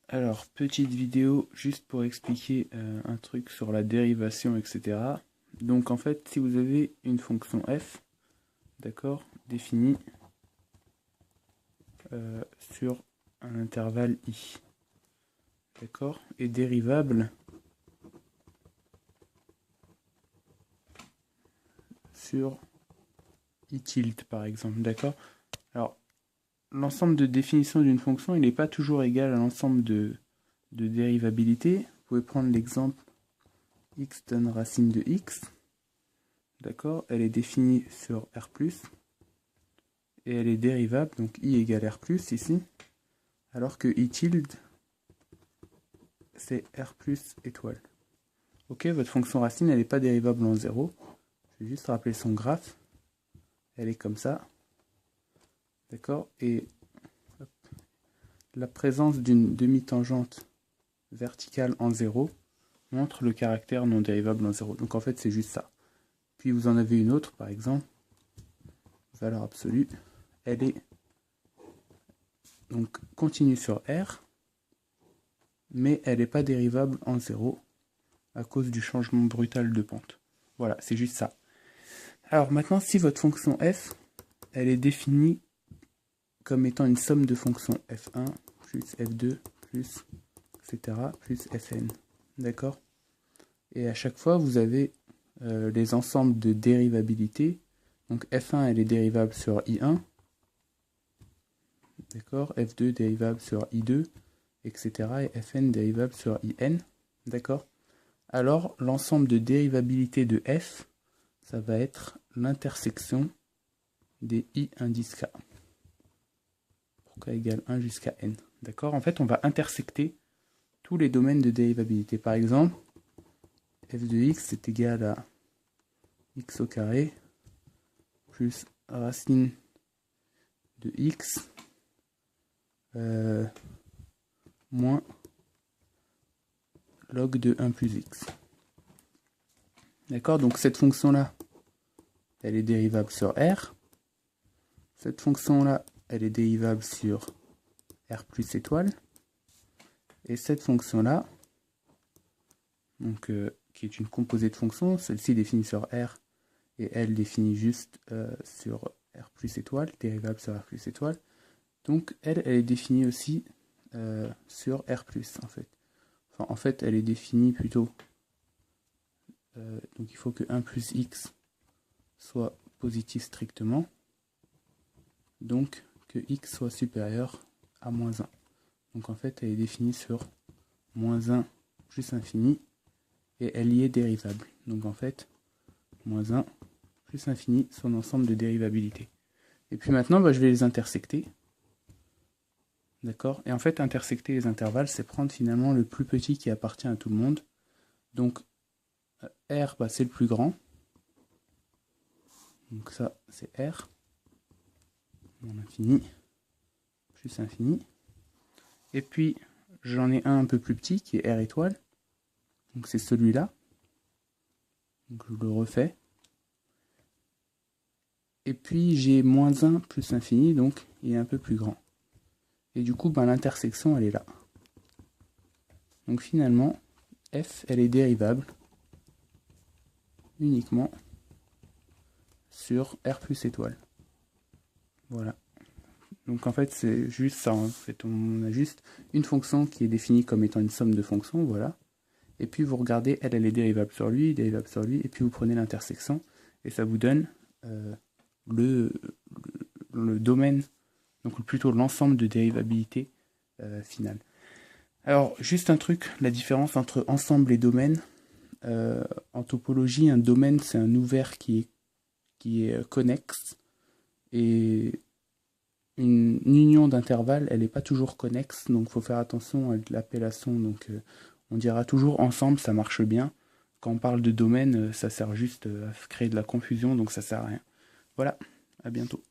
Alors, petite vidéo juste pour expliquer un truc sur la dérivation, etc. Donc en fait, si vous avez une fonction f, d'accord, définie sur un intervalle i, d'accord, et dérivable sur i tilde par exemple, d'accord. Alors, l'ensemble de définition d'une fonction, il n'est pas toujours égal à l'ensemble de dérivabilité. Vous pouvez prendre l'exemple x donne racine de x, d'accord, elle est définie sur R+, et elle est dérivable, donc i égale R+, ici, alors que i tilde, c'est R+ étoile. Ok, votre fonction racine, elle n'est pas dérivable en 0. Je vais juste rappeler son graphe. Elle est comme ça. D'accord, et hop, la présence d'une demi-tangente verticale en 0 montre le caractère non dérivable en 0. Donc en fait, c'est juste ça. Puis vous en avez une autre, par exemple, valeur absolue. Elle est donc continue sur R, mais elle n'est pas dérivable en 0 à cause du changement brutal de pente. Voilà, c'est juste ça. Alors maintenant, si votre fonction f, elle est définie comme étant une somme de fonctions f1 plus f2 plus etc. plus fn. D'accord? Et à chaque fois, vous avez les ensembles de dérivabilité. Donc f1, elle est dérivable sur i1. D'accord? F2 dérivable sur i2, etc. Et fn dérivable sur in. D'accord? Alors, l'ensemble de dérivabilité de f, ça va être l'intersection des i indice k. Pour k égale 1 jusqu'à n. D'accord? En fait, on va intersecter tous les domaines de dérivabilité. Par exemple, f de x est égal à x au carré plus racine de x moins log de 1 plus x. D'accord? Donc cette fonction-là, elle est dérivable sur R. Cette fonction-là, elle est dérivable sur R plus étoile. Et cette fonction-là, donc qui est une composée de fonctions, celle-ci définie sur R et elle définie juste sur R plus étoile, dérivable sur R plus étoile. Donc elle est définie aussi sur R plus en fait. Enfin, en fait, elle est définie plutôt. Donc il faut que 1 plus x soit positif strictement. Donc que x soit supérieur à moins 1. Donc en fait, elle est définie sur moins 1 plus infini. Et elle y est dérivable. Donc en fait, moins 1 plus infini, son ensemble de dérivabilité. Et puis maintenant, je vais les intersecter. D'accord? Et en fait, intersecter les intervalles, c'est prendre finalement le plus petit qui appartient à tout le monde. Donc, R, c'est le plus grand. Donc ça, c'est R. Mon infini, plus infini. Et puis, j'en ai un peu plus petit, qui est R étoile. Donc c'est celui-là. Donc je le refais. Et puis j'ai moins 1 plus infini, donc il est un peu plus grand. Et du coup, l'intersection, elle est là. Donc finalement, f, elle est dérivable uniquement sur R plus étoile. Voilà. Donc en fait, c'est juste ça. En fait, on a juste une fonction qui est définie comme étant une somme de fonctions, voilà. Et puis vous regardez, elle est dérivable sur lui, et puis vous prenez l'intersection, et ça vous donne le domaine, donc plutôt l'ensemble de dérivabilité finale. Alors, juste un truc, la différence entre ensemble et domaine. En topologie, un domaine, c'est un ouvert qui est connexe, et une union d'intervalles, elle n'est pas toujours connexe, donc il faut faire attention à l'appellation. Donc on dira toujours ensemble, ça marche bien. Quand on parle de domaine, ça sert juste à créer de la confusion, donc ça sert à rien. Voilà, à bientôt.